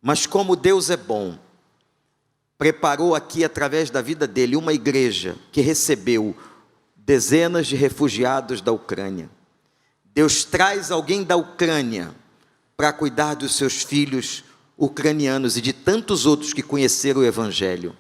Mas como Deus é bom, preparou aqui através da vida dele uma igreja que recebeu dezenas de refugiados da Ucrânia. Deus traz alguém da Ucrânia para cuidar dos seus filhos ucranianos e de tantos outros que conheceram o Evangelho.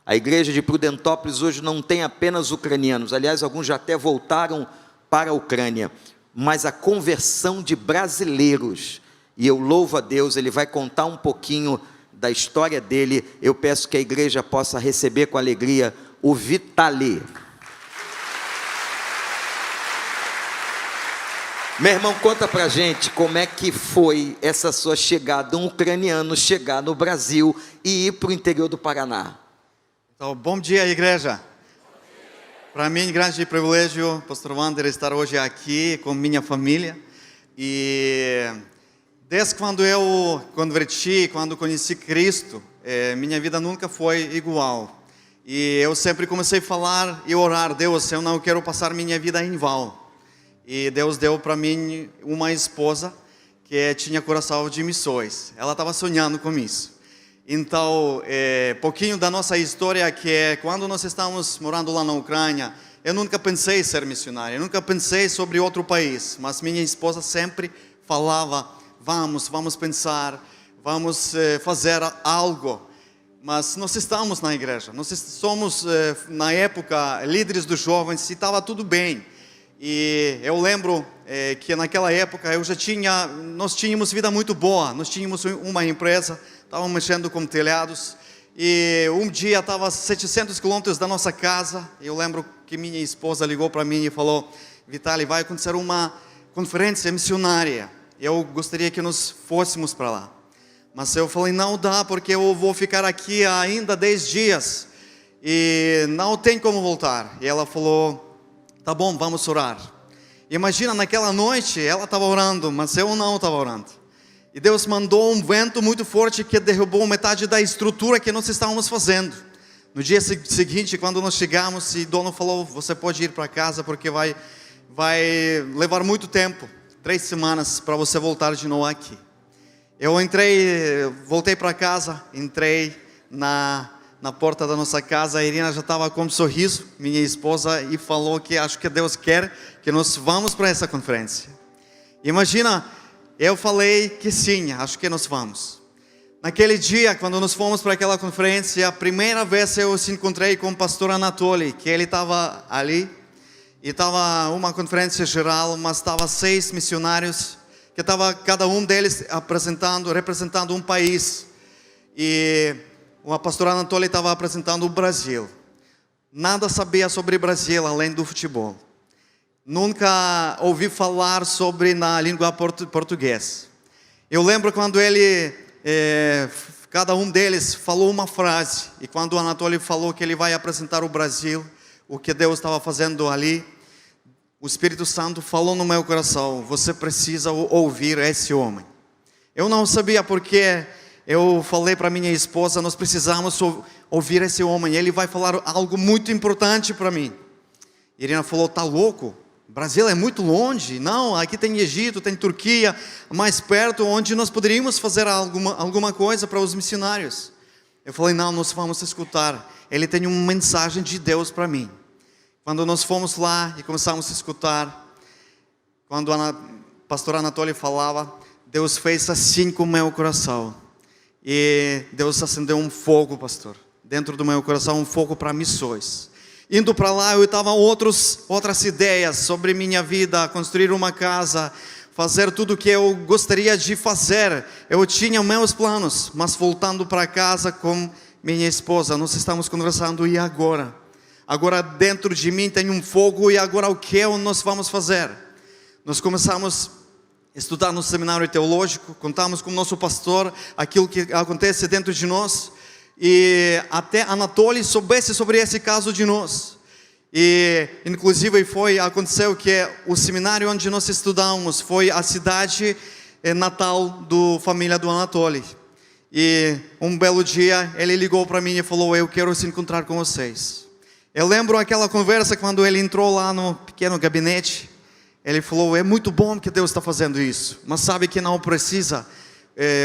A igreja de Prudentópolis hoje não tem apenas ucranianos, aliás, alguns já até voltaram para a Ucrânia, mas a conversão de brasileiros. E eu louvo a Deus, ele vai contar um pouquinho da história dele. Eu peço que a igreja possa receber com alegria o Vitali. Meu irmão, conta pra gente como é que foi essa sua chegada, um ucraniano chegar no Brasil e ir para o interior do Paraná. Então, bom dia, igreja. Para mim, grande privilégio, pastor Wander, estar hoje aqui com minha família. E desde quando eu converti, quando conheci Cristo, minha vida nunca foi igual. E eu sempre comecei a falar e orar: Deus, eu não quero passar minha vida em vão. E Deus deu para mim uma esposa que tinha coração de missões. Ela estava sonhando com isso. Então, pouquinho da nossa história, que é quando nós estávamos morando lá na Ucrânia, eu nunca pensei em ser missionário, eu nunca pensei sobre outro país, mas minha esposa sempre falava: vamos pensar, vamos fazer algo. Mas nós estamos na igreja, nós somos, na época, líderes dos jovens, e estava tudo bem. E eu lembro que naquela época nós tínhamos vida muito boa, nós tínhamos uma empresa, estávamos mexendo com telhados, e um dia estava a 700 quilômetros da nossa casa. Eu lembro que minha esposa ligou para mim e falou: Vitali, vai acontecer uma conferência missionária, eu gostaria que nós fôssemos para lá. Mas eu falei: não dá, porque eu vou ficar aqui ainda 10 dias, e não tem como voltar. E ela falou: tá bom, vamos orar. Imagina, naquela noite ela estava orando, mas eu não estava orando. E Deus mandou um vento muito forte que derrubou metade da estrutura que nós estávamos fazendo. No dia seguinte, quando nós chegamos, o dono falou: você pode ir para casa, porque vai levar muito tempo, 3 semanas, para você voltar de novo aqui. Eu voltei para casa, entrei na porta da nossa casa. A Irina já estava com um sorriso, minha esposa, e falou que acho que Deus quer que nós vamos para essa conferência. Imagina, eu falei que sim, acho que nós vamos. Naquele dia, quando nós fomos para aquela conferência, a primeira vez eu se encontrei com o pastor Anatoly, que ele estava ali, e estava uma conferência geral, mas estava 6 missionários, que estava cada um deles representando um país. E o pastor Anatoly estava apresentando o Brasil. Nada sabia sobre o Brasil além do futebol. Nunca ouvi falar sobre na língua portuguesa. Eu lembro quando cada um deles falou uma frase. E quando o Anatoly falou que ele vai apresentar o Brasil, o que Deus estava fazendo ali, o Espírito Santo falou no meu coração: você precisa ouvir esse homem. Eu não sabia porque. Eu falei para minha esposa: nós precisamos ouvir esse homem, ele vai falar algo muito importante para mim. Irina falou: tá louco? O Brasil é muito longe. Não, aqui tem Egito, tem Turquia, mais perto, onde nós poderíamos fazer alguma coisa para os missionários. Eu falei: não, nós vamos escutar. Ele tem uma mensagem de Deus para mim. Quando nós fomos lá e começamos a escutar, quando o pastor Anatoly falava, Deus fez assim com o meu coração. E Deus acendeu um fogo, pastor, dentro do meu coração, um fogo para missões. Indo para lá, eu estava outras ideias sobre minha vida, construir uma casa, fazer tudo o que eu gostaria de fazer. Eu tinha meus planos, mas voltando para casa com minha esposa, nós estamos conversando: e agora? Agora dentro de mim tem um fogo, e agora o que nós vamos fazer? Nós começamos estudar no seminário teológico, contamos com o nosso pastor aquilo que acontece dentro de nós, e até Anatoly soubesse sobre esse caso de nós. E inclusive aconteceu que o seminário onde nós estudamos foi a cidade natal da família do Anatoly. E um belo dia ele ligou para mim e falou: eu quero se encontrar com vocês. Eu lembro aquela conversa quando ele entrou lá no pequeno gabinete. Ele falou: é muito bom que Deus está fazendo isso, mas sabe que não precisa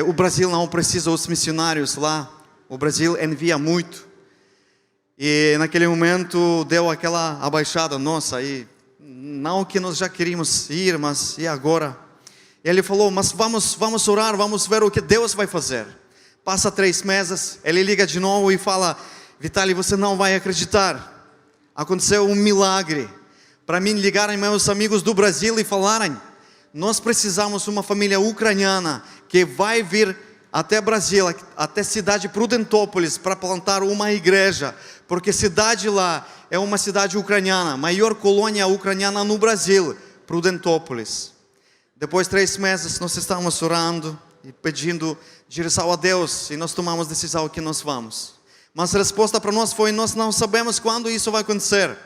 o Brasil não precisa dos missionários lá. O Brasil envia muito. E naquele momento deu aquela abaixada nossa aí. Não que nós já queríamos ir, mas e agora? Ele falou, mas vamos orar, vamos ver o que Deus vai fazer. Passa 3 meses, ele liga de novo e fala, Vitali, você não vai acreditar. Aconteceu um milagre. Para mim ligarem meus amigos do Brasil e falarem, nós precisamos de uma família ucraniana que vai vir até Brasil, até a cidade Prudentópolis, para plantar uma igreja. Porque a cidade lá é uma cidade ucraniana, maior colônia ucraniana no Brasil, Prudentópolis. Depois de 3 meses, nós estávamos orando e pedindo direção a Deus, e nós tomamos a decisão que nós vamos. Mas a resposta para nós foi, nós não sabemos quando isso vai acontecer.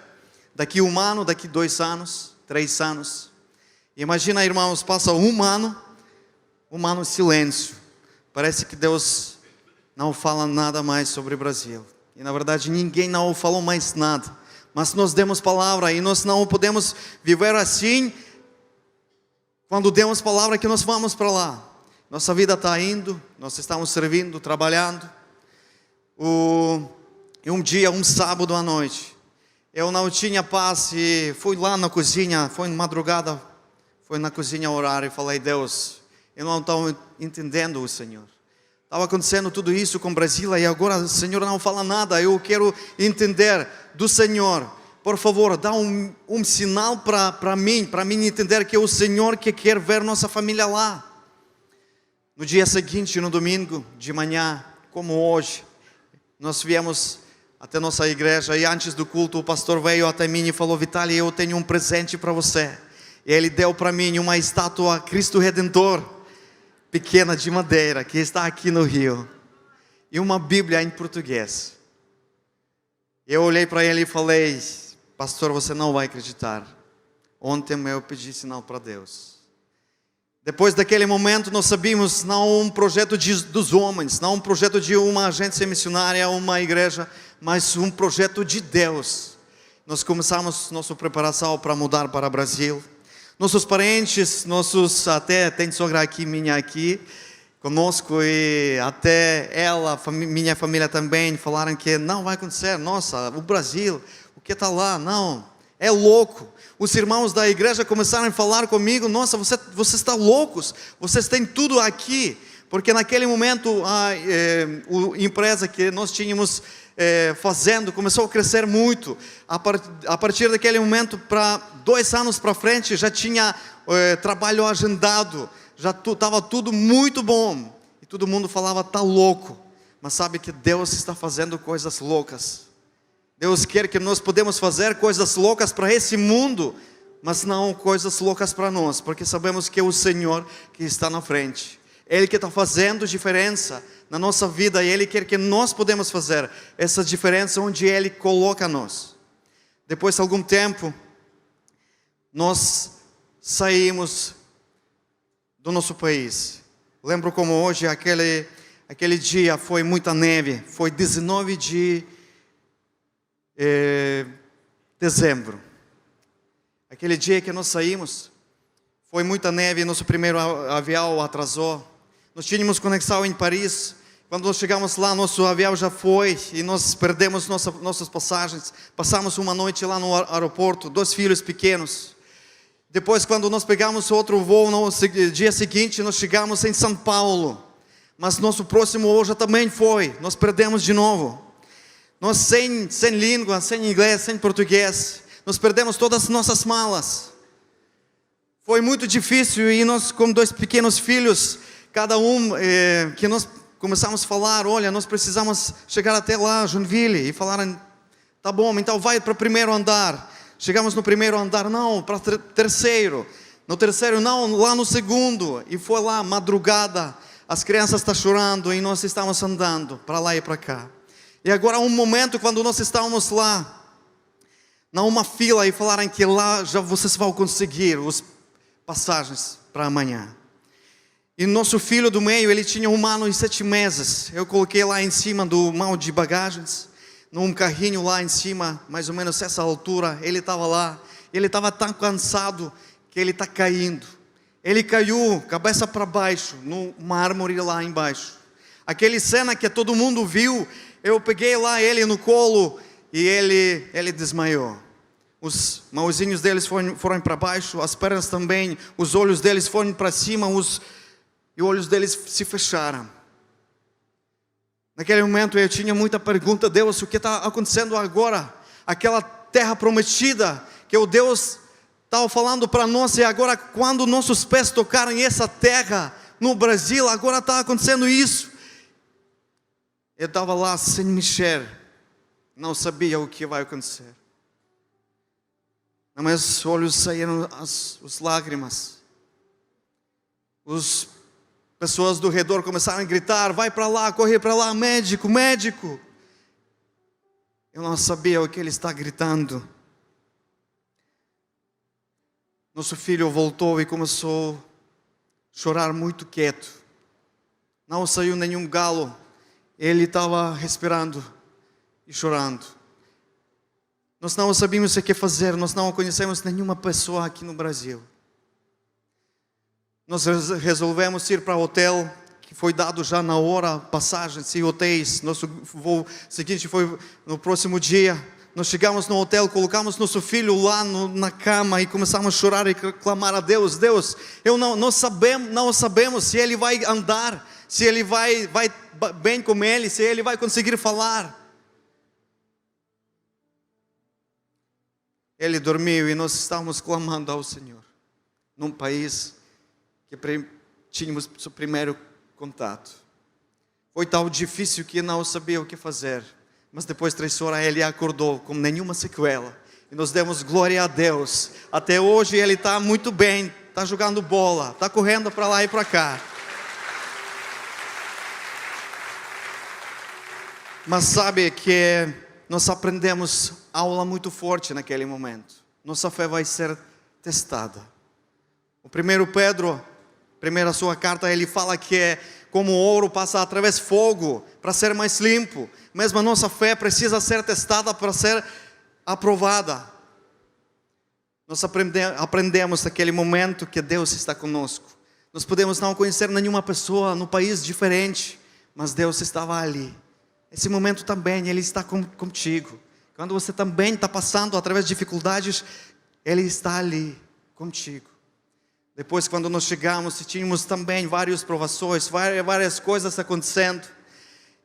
Daqui 1 ano, daqui 2 anos, 3 anos. Imagina, irmãos, passa 1 ano em silêncio. Parece que Deus não fala nada mais sobre o Brasil. E na verdade ninguém não falou mais nada. Mas nós demos palavra e nós não podemos viver assim. Quando demos palavra que nós vamos para lá. Nossa vida está indo, nós estamos servindo, trabalhando. E um dia, um sábado à noite, eu não tinha paz e fui lá na cozinha, foi madrugada, fui na cozinha orar e falei, Deus, eu não estou entendendo o Senhor. Estava acontecendo tudo isso com Brasília e agora o Senhor não fala nada, eu quero entender do Senhor. Por favor, dá um sinal para mim entender que é o Senhor que quer ver nossa família lá. No dia seguinte, no domingo, de manhã, como hoje, nós viemos até nossa igreja e antes do culto o pastor veio até mim e falou, Vitali, eu tenho um presente para você. E ele deu para mim uma estátua Cristo Redentor, pequena de madeira, que está aqui no Rio. E uma Bíblia em português. Eu olhei para ele e falei, pastor, você não vai acreditar. Ontem eu pedi sinal para Deus. Depois daquele momento nós sabíamos, não um projeto dos homens, não um projeto de uma agência missionária, uma igreja, mas um projeto de Deus. Nós começamos nossa preparação para mudar para o Brasil. Nossos parentes, até tem sogra aqui, minha aqui, conosco e até ela, minha família também, falaram que não vai acontecer, nossa, o Brasil, o que está lá, não, é louco. Os irmãos da igreja começaram a falar comigo, nossa, vocês estão loucos, vocês têm tudo aqui, porque naquele momento a empresa que nós tínhamos fazendo começou a crescer muito. A partir daquele momento, para 2 anos para frente, já tinha trabalho agendado, já estava tudo muito bom. E todo mundo falava, está louco. Mas sabe que Deus está fazendo coisas loucas. Deus quer que nós podemos fazer coisas loucas para esse mundo, mas não coisas loucas para nós, porque sabemos que é o Senhor que está na frente. Ele que está fazendo diferença na nossa vida e Ele quer que nós podemos fazer essa diferença onde Ele coloca nós. Depois de algum tempo, nós saímos do nosso país. Lembro como hoje, aquele dia foi muita neve, foi 19 de dezembro. Aquele dia que nós saímos, foi muita neve, nosso primeiro avião atrasou. Nós tínhamos conexão em Paris. Quando nós chegamos lá, nosso avião já foi e nós perdemos nossas passagens. Passamos uma noite lá no aeroporto, 2 filhos pequenos. Depois, quando nós pegamos outro voo, no dia seguinte, nós chegamos em São Paulo. Mas nosso próximo voo já também foi, nós perdemos de novo. Nós sem língua, sem inglês, sem português, nós perdemos todas as nossas malas. Foi muito difícil e nós, com 2 pequenos filhos, cada um, que nós começamos a falar, olha, nós precisamos chegar até lá, Joinville, e falaram, tá bom, então vai para o primeiro andar. Chegamos no primeiro andar, não, para o terceiro. No terceiro, não, lá no segundo. E foi lá, madrugada, as crianças estão chorando e nós estamos andando para lá e para cá. E agora um momento quando nós estávamos lá, numa fila, e falaram que lá já vocês vão conseguir as passagens para amanhã. E nosso filho do meio, ele tinha 1 ano e 7 meses. Eu coloquei lá em cima do mão de bagagens, num carrinho lá em cima, mais ou menos essa altura. Ele estava lá, ele estava tão cansado que ele está caindo. ele caiu cabeça para baixo, no mármore lá embaixo. Aquela cena que todo mundo viu, eu peguei lá ele no colo e ele desmaiou. Os mãozinhos deles foram para baixo, as pernas também, os olhos deles foram para cima, e os olhos deles se fecharam. Naquele momento eu tinha muita pergunta: Deus, o que está acontecendo agora? Aquela terra prometida que o Deus estava falando para nós, e agora quando nossos pés tocaram essa terra no Brasil, agora está acontecendo isso. Eu estava lá sem mexer, não sabia o que vai acontecer. Nos meus olhos saíram as lágrimas. As pessoas do redor começaram a gritar: vai para lá, corre para lá, médico, médico. Eu não sabia o que ele está gritando. Nosso filho voltou e começou a chorar muito quieto. Não saiu nenhum galo. Ele estava respirando e chorando. Nós não sabíamos o que fazer, nós não conhecemos nenhuma pessoa aqui no Brasil. Nós resolvemos ir para o hotel, que foi dado já na hora, passagens e hotéis. Nosso voo seguinte foi no próximo dia. Nós chegamos no hotel, colocamos nosso filho lá na cama e começamos a chorar e clamar a Deus: Deus, não sabemos se ele vai andar, se ele vai bem com ele, se ele vai conseguir falar. Ele dormiu e nós estávamos clamando ao Senhor, num país que tínhamos o primeiro contato. Foi tão difícil que não sabia o que fazer, mas depois de 3 horas ele acordou com nenhuma sequela, e nós demos glória a Deus. Até hoje ele está muito bem, está jogando bola, está correndo para lá e para cá. Mas sabe que nós aprendemos aula muito forte naquele momento. Nossa fé vai ser testada. O 1 Pedro, primeira sua carta, ele fala que é como o ouro passa através de fogo para ser mais limpo. Mesmo a nossa fé precisa ser testada para ser aprovada. Nós aprendemos naquele momento que Deus está conosco. Nós podemos não conhecer nenhuma pessoa no país diferente, mas Deus estava ali. Esse momento também, Ele está contigo. Quando você também está passando através de dificuldades, Ele está ali contigo. Depois, quando nós chegamos, tínhamos também várias provações, várias coisas acontecendo.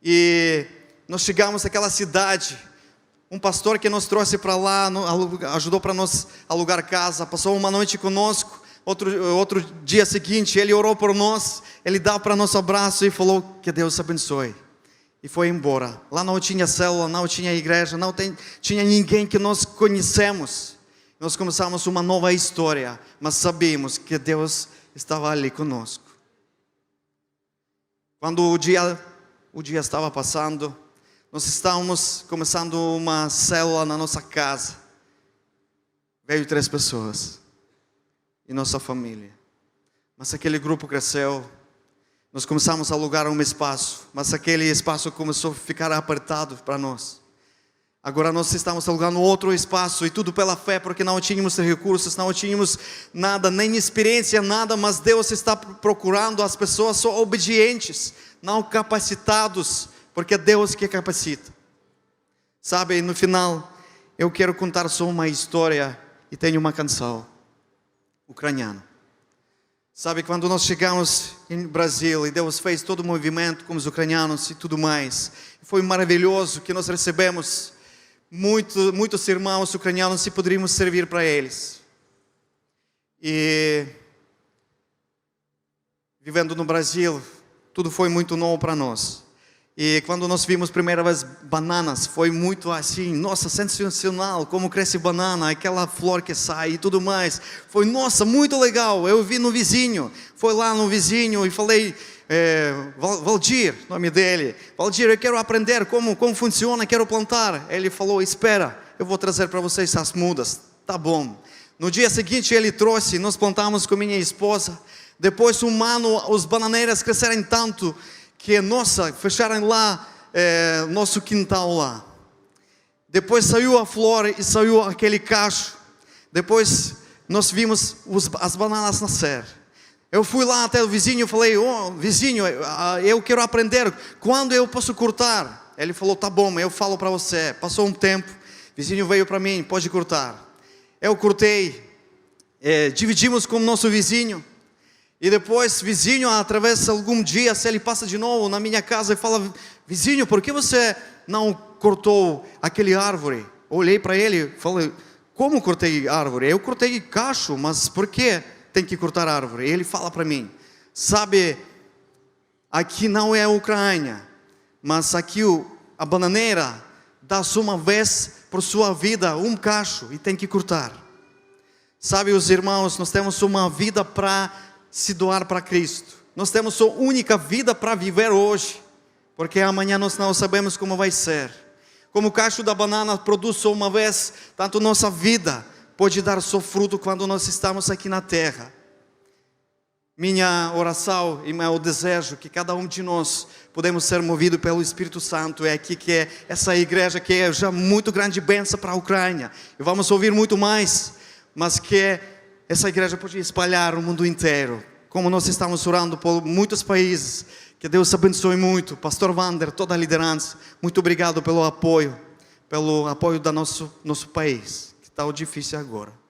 E nós chegamos àquela cidade. Um pastor que nos trouxe para lá, ajudou para nós alugar casa, passou uma noite conosco. Outro dia seguinte, ele orou por nós, ele deu para nós um abraço e falou: que Deus abençoe. E foi embora. Lá não tinha célula, não tinha igreja, não tinha ninguém que nós conhecemos. Nós começamos uma nova história, mas sabíamos que Deus estava ali conosco. Quando o dia estava passando, nós estávamos começando uma célula na nossa casa. Veio 3 pessoas e nossa família. Mas aquele grupo cresceu. Nós começamos a alugar um espaço, mas aquele espaço começou a ficar apertado para nós. Agora nós estamos alugando outro espaço, e tudo pela fé, porque não tínhamos recursos, não tínhamos nada, nem experiência, nada, mas Deus está procurando as pessoas só obedientes, não capacitados, porque é Deus que capacita. Sabe, no final, eu quero contar só uma história, e tenho uma canção ucraniana. Sabe, quando nós chegamos em Brasil e Deus fez todo o movimento com os ucranianos e tudo mais, foi maravilhoso que nós recebemos muitos irmãos ucranianos e poderíamos servir para eles. E vivendo no Brasil, tudo foi muito novo para nós. E quando nós vimos a primeira vez bananas, foi muito assim, nossa, sensacional, como cresce banana, aquela flor que sai e tudo mais. Foi, nossa, muito legal. Eu vi no vizinho, foi lá no vizinho e falei, Valdir, nome dele, Valdir, eu quero aprender como funciona, quero plantar. Ele falou, espera, eu vou trazer para vocês as mudas. Tá bom. No dia seguinte ele trouxe, nós plantamos com minha esposa. Depois um ano, os bananeiras cresceram tanto que, nossa, fecharam lá, nosso quintal lá. Depois saiu a flor e saiu aquele cacho. Depois nós vimos as bananas nascer. Eu fui lá até o vizinho e falei, vizinho, eu quero aprender, quando eu posso cortar? Ele falou, tá bom, eu falo para você. Passou um tempo, o vizinho veio para mim, pode cortar. Eu cortei, dividimos com o nosso vizinho. E depois, vizinho, através de algum dia, se ele passa de novo na minha casa e fala, vizinho, por que você não cortou aquele árvore? Olhei para ele e falei, como cortei árvore? Eu cortei cacho, mas por que tem que cortar árvore? E ele fala para mim, sabe, aqui não é a Ucrânia, mas aqui a bananeira dá uma vez por sua vida um cacho e tem que cortar. Sabe, os irmãos, nós temos uma vida para se doar para Cristo. Nós temos a única vida para viver hoje, porque amanhã nós não sabemos como vai ser. Como o cacho da banana produz só uma vez, tanto nossa vida pode dar seu fruto quando nós estamos aqui na terra. Minha oração e meu desejo que cada um de nós podemos ser movidos pelo Espírito Santo é aqui que é essa igreja que é já muito grande bênção para a Ucrânia. E vamos ouvir muito mais, mas que essa igreja pode espalhar o mundo inteiro. Como nós estamos orando por muitos países, que Deus abençoe muito. Pastor Wander, toda a liderança, muito obrigado pelo apoio do nosso país, que está difícil agora.